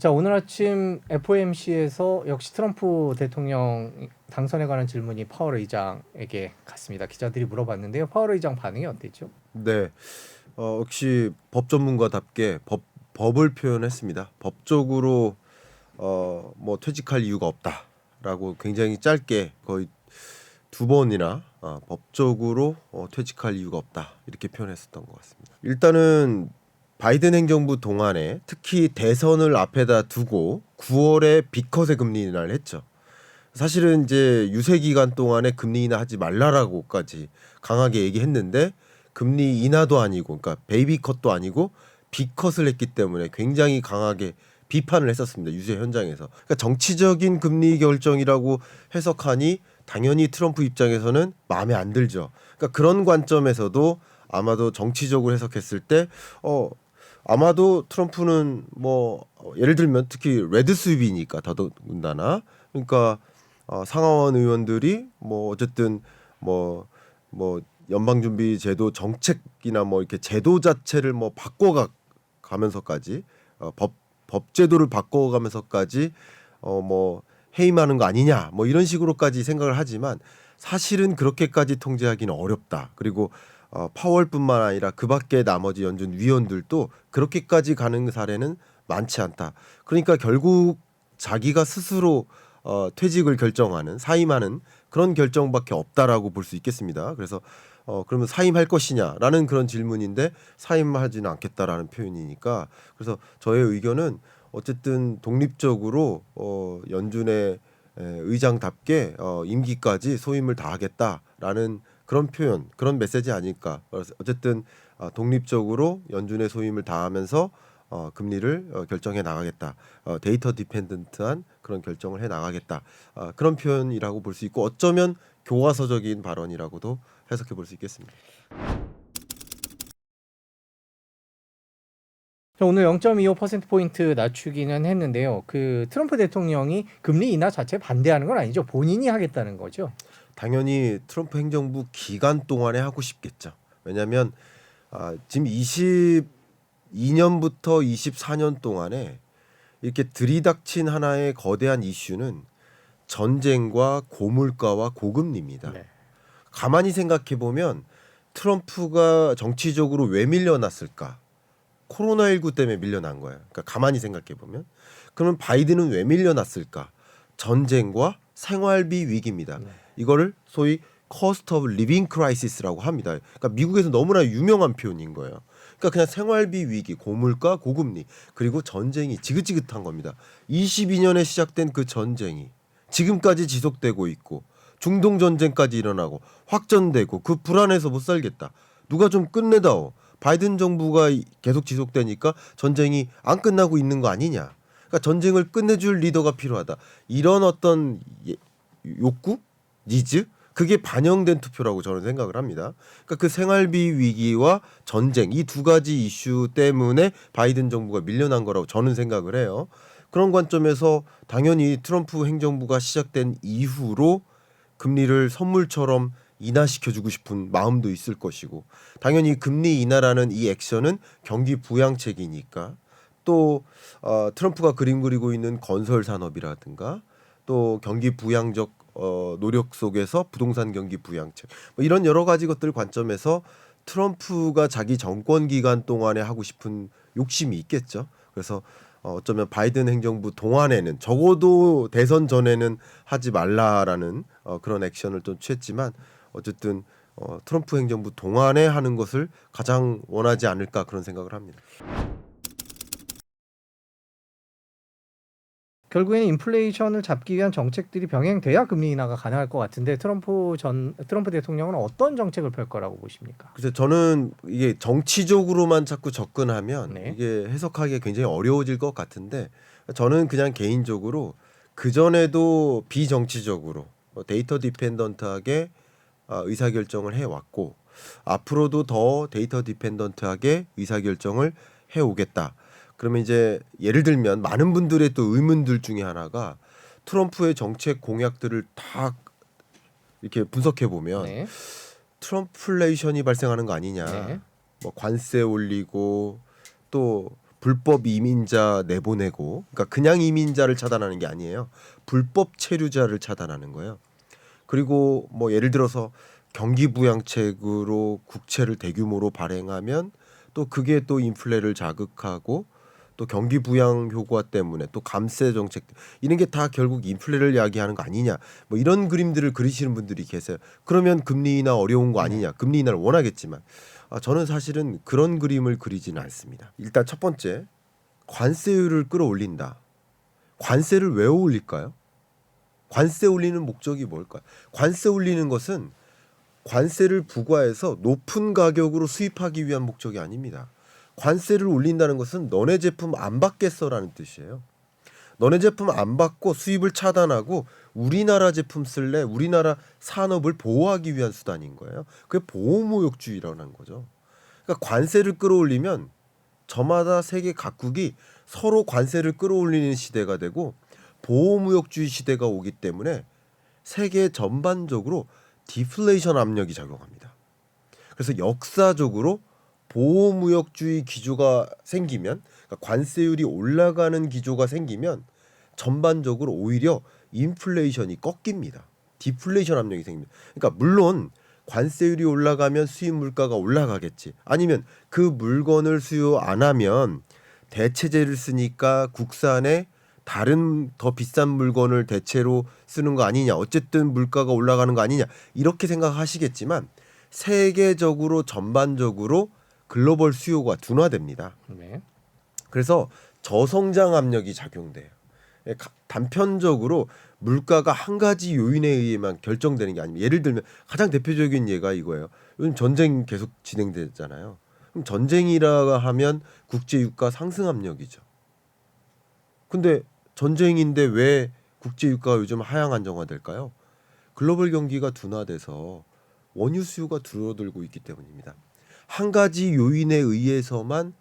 자, 오늘 아침 FOMC에서 역시 트럼프 대통령 당선에 관한 질문이 파월 의장에게 갔습니다. 기자들이 물어봤는데요. 파월 의장 반응이 어땠죠? 네, 역시 법 전문가답게 법을 표현했습니다. 법적으로 뭐 퇴직할 이유가 없다라고 굉장히 짧게 거의 두 번이나 법적으로 퇴직할 이유가 없다 이렇게 표현했었던 것 같습니다. 일단은 바이든 행정부 동안에 특히 대선을 앞에다 두고 9월에 비컷의 금리 인하를 했죠. 사실은 이제 유세 기간 동안에 금리 인하 하지 말라라고까지 강하게 얘기했는데 금리 인하도 아니고 그러니까 베이비 컷도 아니고 비컷을 했기 때문에 굉장히 강하게 비판을 했었습니다. 유세 현장에서. 그러니까 정치적인 금리 결정이라고 해석하니 당연히 트럼프 입장에서는 마음에 안 들죠. 그러니까 그런 관점에서도 아마도 정치적으로 해석했을 때 아마도 트럼프는 뭐 예를 들면 특히 레드 스윕이니까 더더군다나 그러니까 상하원 의원들이 뭐 어쨌든 뭐 연방준비제도 정책이나 뭐 이렇게 제도 자체를 뭐 바꿔가면서까지 법제도를 바꿔가면서까지 뭐 해임하는 거 아니냐 뭐 이런 식으로까지 생각을 하지만 사실은 그렇게까지 통제하기는 어렵다. 그리고 파월뿐만 아니라 그밖에 나머지 연준 위원들도 그렇게까지 가는 사례는 많지 않다. 그러니까 결국 자기가 스스로 퇴직을 결정하는 사임하는 그런 결정밖에 없다라고 볼 수 있겠습니다. 그래서 그러면 사임할 것이냐라는 그런 질문인데 사임하지는 않겠다라는 표현이니까 그래서 저의 의견은 어쨌든 독립적으로 연준의 의장답게 임기까지 소임을 다하겠다라는 그런 표현, 그런 메시지 아닐까. 그래서 어쨌든 독립적으로 연준의 소임을 다하면서 금리를 결정해 나가겠다. 데이터 디펜던트한 그런 결정을 해 나가겠다. 그런 표현이라고 볼 수 있고 어쩌면 교과서적인 발언이라고도 해석해 볼 수 있겠습니다. 자, 오늘 0.25%포인트 낮추기는 했는데요. 그 트럼프 대통령이 금리 인하 자체에 반대하는 건 아니죠. 본인이 하겠다는 거죠. 당연히 트럼프 행정부 기간 동안에 하고 싶겠죠. 왜냐하면 지금 22년부터 24년 동안에 이렇게 들이닥친 하나의 거대한 이슈는 전쟁과 고물가와 고금리입니다. 네. 가만히 생각해 보면 트럼프가 정치적으로 왜 밀려났을까? 코로나19 때문에 밀려난 거예요. 그러니까 가만히 생각해 보면 그러면 바이든은 왜 밀려났을까? 전쟁과 생활비 위기입니다. 네. 이거를 소위 cost of living crisis라고 합니다. 그러니까 미국에서 너무나 유명한 표현인 거예요. 그러니까 그냥 생활비 위기, 고물가, 고금리 그리고 전쟁이 지긋지긋한 겁니다. 22년에 시작된 그 전쟁이 지금까지 지속되고 있고 중동 전쟁까지 일어나고 확전되고 그 불안해서 못 살겠다. 누가 좀 끝내다오. 바이든 정부가 계속 지속되니까 전쟁이 안 끝나고 있는 거 아니냐. 그러니까 전쟁을 끝내줄 리더가 필요하다. 이런 어떤 욕구, 니즈 그게 반영된 투표라고 저는 생각을 합니다. 그러니까 그 생활비 위기와 전쟁 이 두 가지 이슈 때문에 바이든 정부가 밀려난 거라고 저는 생각을 해요. 그런 관점에서 당연히 트럼프 행정부가 시작된 이후로 금리를 선물처럼 인하시켜주고 싶은 마음도 있을 것이고 당연히 금리 인하라는 이 액션은 경기 부양책이니까 또 트럼프가 그림 그리고 있는 건설 산업이라든가 또 경기 부양적 노력 속에서 부동산 경기 부양책 뭐 이런 여러 가지 것들 관점에서 트럼프가 자기 정권 기간 동안에 하고 싶은 욕심이 있겠죠. 그래서 어쩌면 바이든 행정부 동안에는 적어도 대선 전에는 하지 말라라는 그런 액션을 좀 취했지만 어쨌든 트럼프 행정부 동안에 하는 것을 가장 원하지 않을까 그런 생각을 합니다. 결국에는 인플레이션을 잡기 위한 정책들이 병행돼야 금리 인하가 가능할 것 같은데 트럼프 대통령은 어떤 정책을 펼 거라고 보십니까? 그래서 저는 이게 정치적으로만 자꾸 접근하면 네. 이게 해석하기가 굉장히 어려워질 것 같은데 저는 그냥 개인적으로 그 전에도 비정치적으로 데이터 디펜던트하게 의사결정을 해왔고 앞으로도 더 데이터 디펜던트하게 의사결정을 해오겠다. 그러면 이제 예를 들면 많은 분들의 또 의문들 중에 하나가 트럼프의 정책 공약들을 다 이렇게 분석해 보면 네. 트럼플레이션이 발생하는 거 네. 아니냐. 뭐 관세 올리고 또 불법 이민자 내보내고, 그러니까 그냥 이민자를 차단하는 게 아니에요. 불법 체류자를 차단하는 거예요. 그리고 뭐 예를 들어서 경기부양책으로 국채를 대규모로 발행하면 또 그게 또 인플레를 자극하고 또 경기부양 효과 때문에 또 감세 정책 이런 게 다 결국 인플레를 야기하는 거 아니냐 뭐 이런 그림들을 그리시는 분들이 계세요. 그러면 금리 인하 어려운 거 아니냐, 금리 인하를 원하겠지만 저는 사실은 그런 그림을 그리지는 않습니다. 일단 첫 번째, 관세율을 끌어올린다. 관세를 왜 올릴까요? 관세 올리는 목적이 뭘까요? 관세 올리는 것은 관세를 부과해서 높은 가격으로 수입하기 위한 목적이 아닙니다. 관세를 올린다는 것은 너네 제품 안 받겠어라는 뜻이에요. 너네 제품 안 받고 수입을 차단하고 우리나라 제품 쓸래, 우리나라 산업을 보호하기 위한 수단인 거예요. 그게 보호무역주의라는 거죠. 그러니까 관세를 끌어올리면 저마다 세계 각국이 서로 관세를 끌어올리는 시대가 되고 보호무역주의 시대가 오기 때문에 세계 전반적으로 디플레이션 압력이 작용합니다. 그래서 역사적으로 보호무역주의 기조가 생기면, 그러니까 관세율이 올라가는 기조가 생기면 전반적으로 오히려 인플레이션이 꺾입니다. 디플레이션 압력이 생깁니다. 그러니까 물론 관세율이 올라가면 수입 물가가 올라가겠지. 아니면 그 물건을 수요 안 하면 대체재를 쓰니까 국산에 다른 더 비싼 물건을 대체로 쓰는 거 아니냐. 어쨌든 물가가 올라가는 거 아니냐. 이렇게 생각하시겠지만 세계적으로 전반적으로 글로벌 수요가 둔화됩니다. 네. 그래서 저성장 압력이 작용돼요. 단편적으로 물가가 한 가지 요인에 의해만 결정되는 게 아닙니다. 예를 들면 가장 대표적인 예가 이거예요. 요즘 전쟁 계속 진행되잖아요. 그럼 전쟁이라 하면 국제 유가 상승 압력이죠. 근데 전쟁인데 왜 국제 유가가 요즘 하향 안정화될까요? 글로벌 경기가 둔화돼서 원유 수요가 줄어들고 있기 때문입니다. 한 가지 요인에 의해서만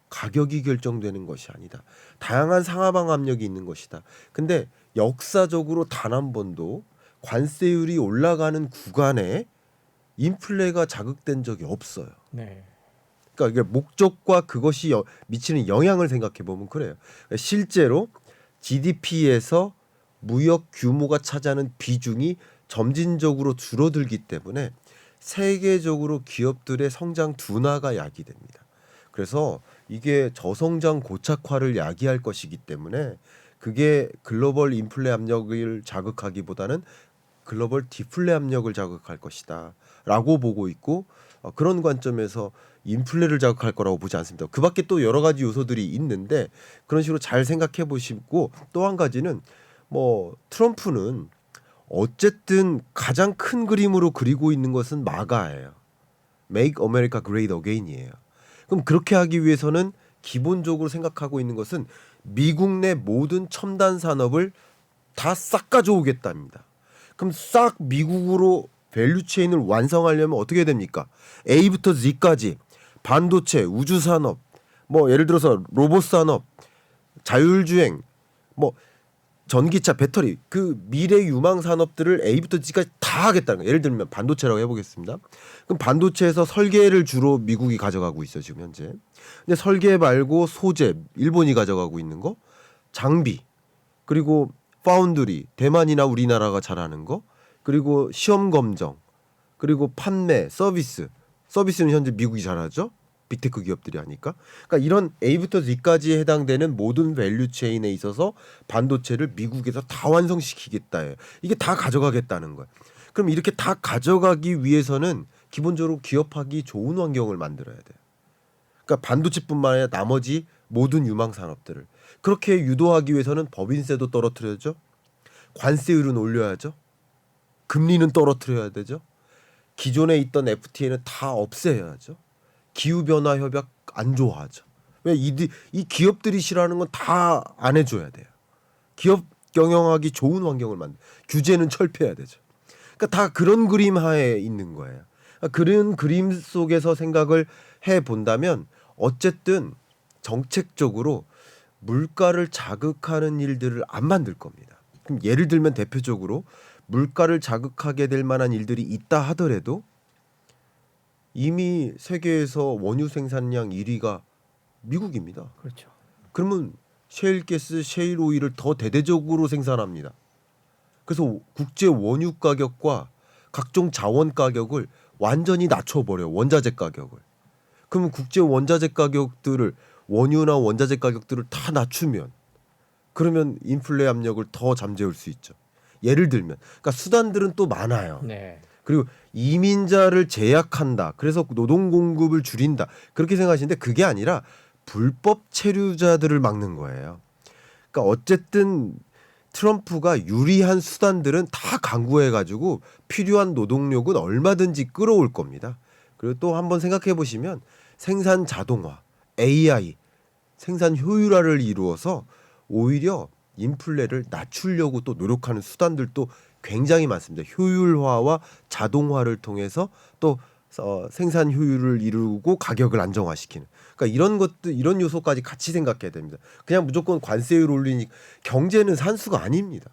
가격이 결정되는 것이 아니다. 다양한 상하방 압력이 있는 것이다. 근데 역사적으로 단 한 번도 관세율이 올라가는 구간에 인플레가 자극된 적이 없어요. 네. 그러니까 이게 목적과 그것이 미치는 영향을 생각해 보면 그래요. 실제로 GDP에서 무역 규모가 차지하는 비중이 점진적으로 줄어들기 때문에 세계적으로 기업들의 성장 둔화가 야기됩니다. 그래서 이게 저성장 고착화를 야기할 것이기 때문에 그게 글로벌 인플레 압력을 자극하기보다는 글로벌 디플레 압력을 자극할 것이다라고 보고 있고 그런 관점에서 인플레를 자극할 거라고 보지 않습니다. 그 밖에 또 여러 가지 요소들이 있는데 그런 식으로 잘 생각해 보시고 또 한 가지는 뭐 트럼프는 어쨌든 가장 큰 그림으로 그리고 있는 것은 마가예요. Make America Great Again이에요. 그럼 그렇게 하기 위해서는 기본적으로 생각하고 있는 것은 미국 내 모든 첨단 산업을 다 싹 가져오겠답니다. 그럼 싹 미국으로 밸류체인을 완성하려면 어떻게 됩니까? A부터 Z까지 반도체, 우주산업, 뭐 예를 들어서 로봇 산업, 자율주행, 뭐 전기차, 배터리 그 미래 유망 산업들을 A부터 Z까지 다 하겠다는 거예요. 예를 들면 반도체라고 해보겠습니다. 그럼 반도체에서 설계를 주로 미국이 가져가고 있어요 지금 현재. 근데 설계 말고 소재 일본이 가져가고 있는 거, 장비, 그리고 파운드리 대만이나 우리나라가 잘하는 거, 그리고 시험 검정, 그리고 판매, 서비스는 현재 미국이 잘하죠. 빅테크 기업들이 하니까. 그러니까 이런 A부터 Z까지에 해당되는 모든 밸류 체인에 있어서 반도체를 미국에서 다 완성시키겠다예요. 이게 다 가져가겠다는 거예요. 그럼 이렇게 다 가져가기 위해서는 기본적으로 기업하기 좋은 환경을 만들어야 돼요. 그러니까 반도체뿐만 아니라 나머지 모든 유망 산업들을 그렇게 유도하기 위해서는 법인세도 떨어뜨려야죠. 관세율은 올려야죠. 금리는 떨어뜨려야 되죠. 기존에 있던 FTA는 다 없애야죠. 기후변화 협약 안 좋아하죠. 왜 이 기업들이 싫어하는 건 다 안 해줘야 돼요. 기업 경영하기 좋은 환경을 만들. 규제는 철폐해야 되죠. 그러니까 다 그런 그림 하에 있는 거예요. 그러니까 그런 그림 속에서 생각을 해 본다면 어쨌든 정책적으로 물가를 자극하는 일들을 안 만들 겁니다. 그럼 예를 들면 대표적으로 물가를 자극하게 될 만한 일들이 있다 하더라도 이미 세계에서 원유 생산량 1위가 미국입니다. 그렇죠. 그러면 셰일가스, 셰일 오일을 더 대대적으로 생산합니다. 그래서 국제 원유 가격과 각종 자원 가격을 완전히 낮춰버려요. 원자재 가격을. 그러면 국제 원자재 가격들을 원유나 원자재 가격들을 다 낮추면 그러면 인플레 압력을 더 잠재울 수 있죠. 예를 들면 그러니까 수단들은 또 많아요. 네. 그리고 이민자를 제약한다. 그래서 노동 공급을 줄인다. 그렇게 생각하시는데 그게 아니라 불법 체류자들을 막는 거예요. 그러니까 어쨌든 트럼프가 유리한 수단들은 다 강구해 가지고 필요한 노동력은 얼마든지 끌어올 겁니다. 그리고 또 한번 생각해 보시면 생산 자동화, AI, 생산 효율화를 이루어서 오히려 인플레를 낮추려고 또 노력하는 수단들도 굉장히 많습니다. 효율화와 자동화를 통해서 또 생산 효율을 이루고 가격을 안정화시키는. 그러니까 이런 것들 이런 요소까지 같이 생각해야 됩니다. 그냥 무조건 관세율 올리니 경제는 산수가 아닙니다.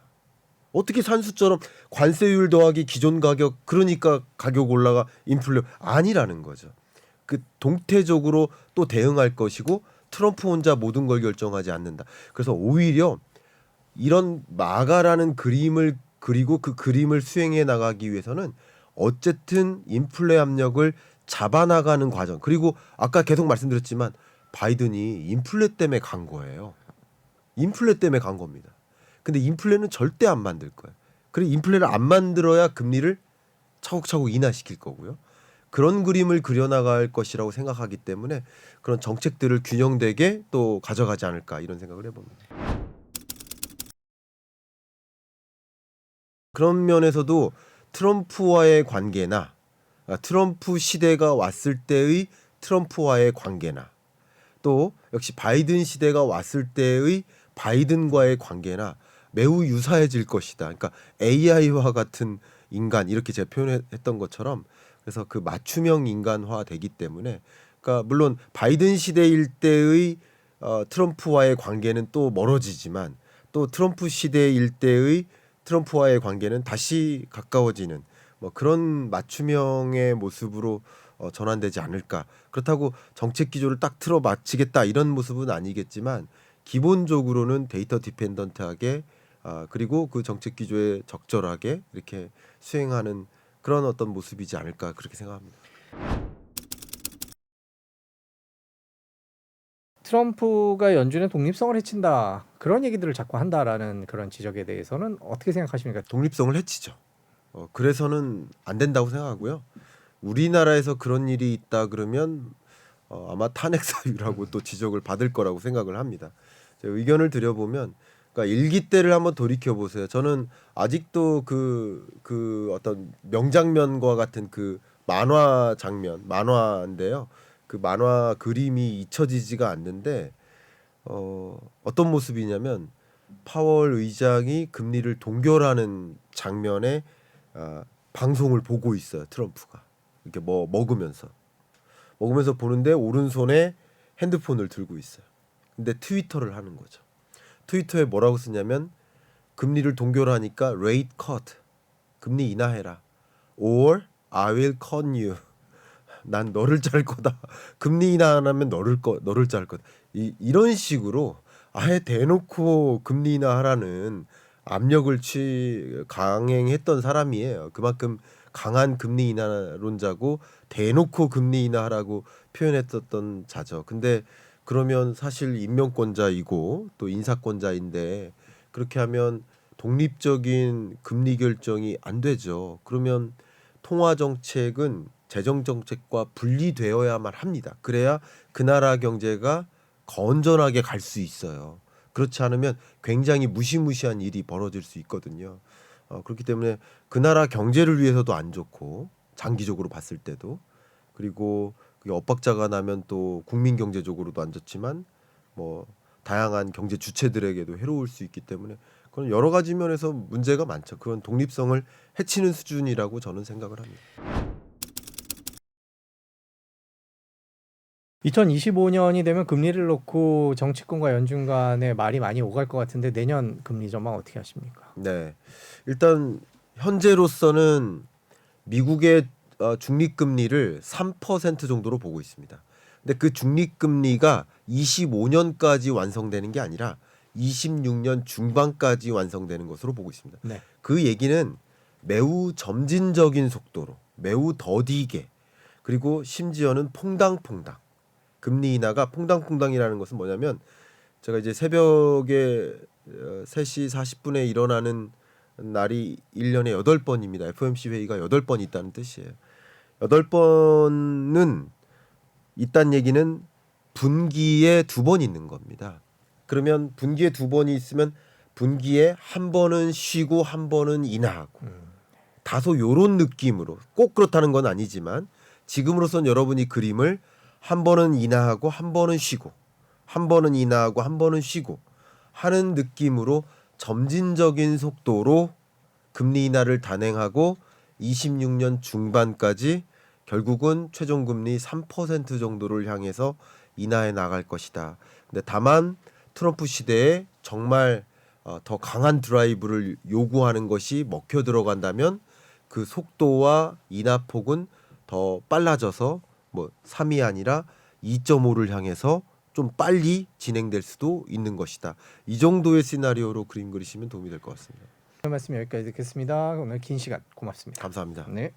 어떻게 산수처럼 관세율 더하기 기존 가격 그러니까 가격 올라가 인플레 아니라는 거죠. 그 동태적으로 또 대응할 것이고 트럼프 혼자 모든 걸 결정하지 않는다. 그래서 오히려 이런 마가라는 그림을 그리고 그 그림을 수행해 나가기 위해서는 어쨌든 인플레 압력을 잡아나가는 과정. 그리고 아까 계속 말씀드렸지만 바이든이 인플레 때문에 간 거예요. 인플레 때문에 간 겁니다. 근데 인플레는 절대 안 만들 거예요. 그리고 인플레를 안 만들어야 금리를 차곡차곡 인하시킬 거고요. 그런 그림을 그려나갈 것이라고 생각하기 때문에 그런 정책들을 균형되게 또 가져가지 않을까 이런 생각을 해봅니다. 그런 면에서도 트럼프와의 관계나 트럼프 시대가 왔을 때의 트럼프와의 관계나 또 역시 바이든 시대가 왔을 때의 바이든과의 관계나 매우 유사해질 것이다. 그러니까 AI와 같은 인간 이렇게 제가 표현했던 것처럼 그래서 그 맞춤형 인간화 되기 때문에 그러니까 물론 바이든 시대일 때의 트럼프와의 관계는 또 멀어지지만 또 트럼프 시대일 때의 트럼프와의 관계는 다시 가까워지는 뭐 그런 맞춤형의 모습으로 전환되지 않을까. 그렇다고 정책 기조를 딱 틀어 맞추겠다 이런 모습은 아니겠지만 기본적으로는 데이터 디펜던트하게 그리고 그 정책 기조에 적절하게 이렇게 수행하는 그런 어떤 모습이지 않을까 그렇게 생각합니다. 트럼프가 연준의 독립성을 해친다 그런 얘기들을 자꾸 한다라는 그런 지적에 대해서는 어떻게 생각하십니까? 독립성을 해치죠. 그래서는 안 된다고 생각하고요. 우리나라에서 그런 일이 있다 그러면 아마 탄핵 사유라고 또 지적을 받을 거라고 생각을 합니다. 제가 의견을 드려보면, 그러니까 일기 때를 한번 돌이켜 보세요. 저는 아직도 그 어떤 명장면과 같은 그 만화 장면, 만화인데요. 그 만화 그림이 잊혀지지가 않는데 어떤 모습이냐면 파월 의장이 금리를 동결하는 장면에 방송을 보고 있어요. 트럼프가 이렇게 뭐 먹으면서 보는데 오른손에 핸드폰을 들고 있어요. 근데 트위터를 하는 거죠. 트위터에 뭐라고 쓰냐면 금리를 동결하니까 rate cut 금리 인하해라 or I will cut you 난 너를 자를 거다. 금리 인하 안 하면 너를 자를 거다. 이런 식으로 아예 대놓고 금리 인하하라는 압력을 강행했던 사람이에요. 그만큼 강한 금리 인하론자고 대놓고 금리 인하하라고 표현했었던 자죠. 근데 그러면 사실 임명권자이고 또 인사권자인데 그렇게 하면 독립적인 금리 결정이 안 되죠. 그러면 통화 정책은 재정 정책과 분리되어야만 합니다. 그래야 그 나라 경제가 건전하게 갈 수 있어요. 그렇지 않으면 굉장히 무시무시한 일이 벌어질 수 있거든요. 그렇기 때문에 그 나라 경제를 위해서도 안 좋고 장기적으로 봤을 때도 그리고 그게 엇박자가 나면 또 국민 경제적으로도 안 좋지만 뭐 다양한 경제 주체들에게도 해로울 수 있기 때문에 그건 여러 가지 면에서 문제가 많죠. 그건 독립성을 해치는 수준이라고 저는 생각을 합니다. 2025년이 되면 금리를 놓고 정치권과 연준 간의 말이 많이 오갈 것 같은데 내년 금리 전망 어떻게 하십니까? 네, 일단 현재로서는 미국의 중립금리를 3% 정도로 보고 있습니다. 근데 그 중립금리가 25년까지 완성되는 게 아니라 26년 중반까지 완성되는 것으로 보고 있습니다. 네. 그 얘기는 매우 점진적인 속도로 매우 더디게 그리고 심지어는 퐁당퐁당 금리 인하가 퐁당퐁당이라는 것은 뭐냐면 제가 이제 새벽에 3시 40분에 일어나는 날이 1년에 8번입니다. FOMC 회의가 8번 있다는 뜻이에요. 8번은 있다는 얘기는 분기에 2번 있는 겁니다. 그러면 분기에 2번이 있으면 분기에 한 번은 쉬고 한 번은 인하하고 다소 요런 느낌으로 꼭 그렇다는 건 아니지만 지금으로선 여러분이 그림을 한 번은 인하하고 한 번은 쉬고 한 번은 인하하고 한 번은 쉬고 하는 느낌으로 점진적인 속도로 금리 인하를 단행하고 26년 중반까지 결국은 최종금리 3% 정도를 향해서 인하해 나갈 것이다. 근데 다만 트럼프 시대에 정말 더 강한 드라이브를 요구하는 것이 먹혀 들어간다면 그 속도와 인하폭은 더 빨라져서 뭐 3이 아니라 2.5를 향해서 좀 빨리 진행될 수도 있는 것이다. 이 정도의 시나리오로 그림 그리시면 도움이 될 것 같습니다. 오늘 말씀 여기까지 듣겠습니다. 오늘 긴 시간 고맙습니다. 감사합니다. 네.